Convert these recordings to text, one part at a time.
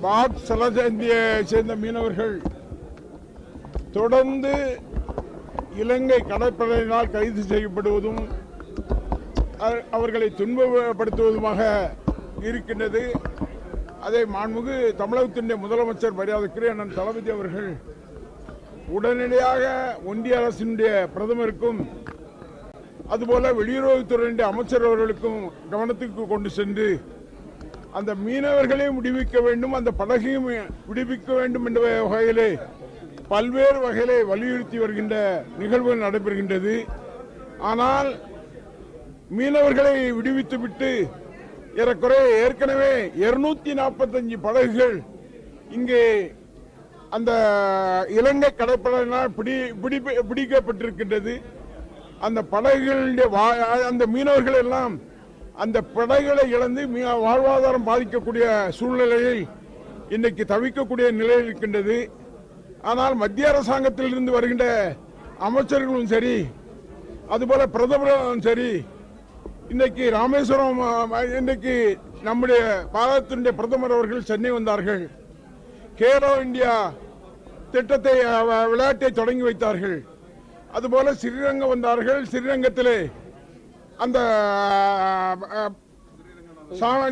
பாக் சலசந்தியை சேர்ந்த மீனவர்கள் தொடர்ந்து இலங்கை கடற்படையினால் கைது செய்யப்படுவதும் அவர்களை துன்பப்படுத்துவதுமாக இருக்கின்றது. அதை மாண்புமிகு தமிழகத்தின் முதலமைச்சர் மரியாதைக்குரிய அண்ணன் தளபதி அவர்கள் உடனடியாக ஒன்றிய அரசினுடைய பிரதமருக்கும் அதுபோல வெளியுறவுத்துறையினுடைய அமைச்சர் அவர்களுக்கும் கவனத்துக்கு கொண்டு சென்று அந்த மீனவர்களை விடுவிக்க வேண்டும், அந்த படகையும் விடுவிக்க வேண்டும் என்ற வகையிலே பல்வேறு வகையிலே வலியுறுத்தி வருகின்ற நிகழ்வுகள் நடைபெறுகின்றது. ஆனால் மீனவர்களை விடுவித்துவிட்டு ஏறக்குறைய ஏற்கனவே 245 படகுகள் இங்கே அந்த இலங்கை கடற்படையினால் பிடிக்கப்பட்டிருக்கின்றது. அந்த படகுகளுடைய அந்த மீனவர்கள் எல்லாம் அந்த படகுகளை இழந்து வாழ்வாதாரம் பாதிக்கக்கூடிய சூழ்நிலையில் இன்றைக்கு தவிக்கக்கூடிய நிலையில் இருக்கின்றது. ஆனால் மத்திய அரசாங்கத்தில் இருந்து வருகின்ற அமைச்சர்களும் சரி, அதுபோல பிரதமரும் சரி, இன்றைக்கு ராமேஸ்வரம் இன்றைக்கு நம்முடைய பாரதத்தினுடைய பிரதமர் அவர்கள் சென்னை வந்தார்கள். கேலோ இந்தியா திட்டத்தை விளையாட்டை தொடங்கி வைத்தார்கள். அதுபோல ஸ்ரீரங்கம் வந்தார்கள். ஸ்ரீரங்கத்திலே அந்த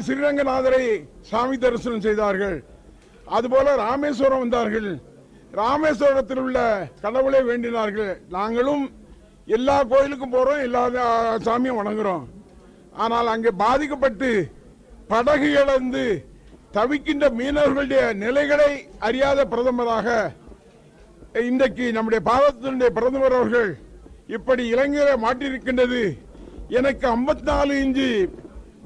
ஸ்ரீரங்கநாதரை சாமி தரிசனம் செய்தார்கள். அதுபோல ராமேஸ்வரம் வந்தார்கள். ராமேஸ்வரத்தில் உள்ள கடவுளை வேண்டினார்கள். நாங்களும் எல்லா கோயிலுக்கும் போறோம், எல்லா சாமியும் வணங்குறோம். ஆனால் அங்கே பாதிக்கப்பட்டு படகு இழந்து தவிக்கின்ற மீனவர்களுடைய நிலைகளை அறியாத பிரதமராக இன்றைக்கு நம்முடைய பாரதத்தினுடைய பிரதமர் அவர்கள் இப்படி இலங்கையில மாட்டிருக்கின்றது. எனக்கு 54 இன்ச்சு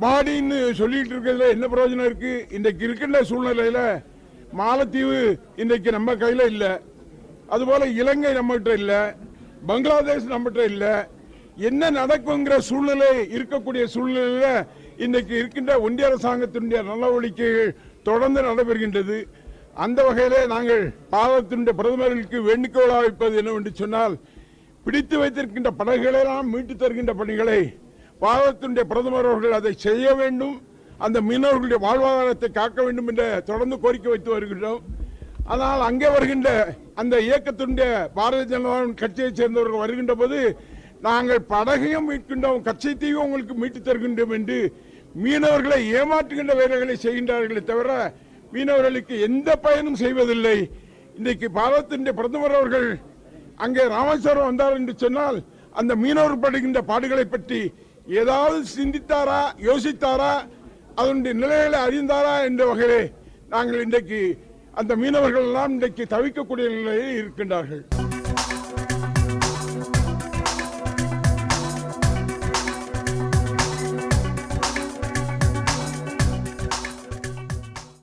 பாடின்னு சொல்லிட்டு இருக்கிறதுல என்ன பிரயோஜனம் இருக்கு? இன்றைக்கு இருக்கின்ற சூழ்நிலையில மாலத்தீவு இன்றைக்கு நம்ம கையில இல்ல, அதுபோல இலங்கை நம்மகிட்ட இல்ல, பங்களாதேஷ் நம்மகிட்ட இல்ல. என்ன நடக்குங்கிற சூழ்நிலை இருக்கக்கூடிய சூழ்நிலையில இன்றைக்கு இருக்கின்ற ஒன்றிய அரசாங்கத்தினுடைய நடவடிக்கைகள் தொடர்ந்து நடைபெறுகின்றது. அந்த வகையிலே நாங்கள் பாரதத்தினுடைய பிரதமர்களுக்கு வேண்டுகோளாக வைப்பது என்னவென்று சொன்னால், பிடித்து வைத்திருக்கின்ற படகுகளெல்லாம் மீட்டு தருகின்ற பணிகளை பாரதத்தினுடைய பிரதமர் அவர்கள் அதை செய்ய வேண்டும், அந்த மீனவர்களுடைய வாழ்வாதாரத்தை காக்க வேண்டும் என்ற தொடர்ந்து கோரிக்கை வைத்து வருகின்றோம். ஆனால் அங்கே வருகின்ற அந்த இயக்கத்தினுடைய பாரதிய ஜனதா கட்சியைச் சேர்ந்தவர்கள் வருகின்ற போது நாங்கள் படகையும் மீட்கின்றோம், கச்சைத்தையும் உங்களுக்கு மீட்டு தருகின்றோம் என்று மீனவர்களை ஏமாற்றுகின்ற வேலைகளை செய்கின்றார்களே தவிர மீனவர்களுக்கு எந்த பயனும் செய்வதில்லை. இன்றைக்கு பாரதத்தினுடைய பிரதமர் அவர்கள் அங்கே ராமேஸ்வரம் வந்தார் என்று சொன்னால் அந்த மீனவர் படுகின்ற பாடுகளை பற்றி ஏதாவது சிந்தித்தாரா, யோசித்தாரா, அதனுடைய நிலைகளை அறிந்தாரா என்ற வகையிலே நாங்கள் இன்றைக்கு அந்த மீனவர்கள் எல்லாம் இன்றைக்கு தவிக்கக்கூடிய நிலையில் இருக்கின்றார்கள்.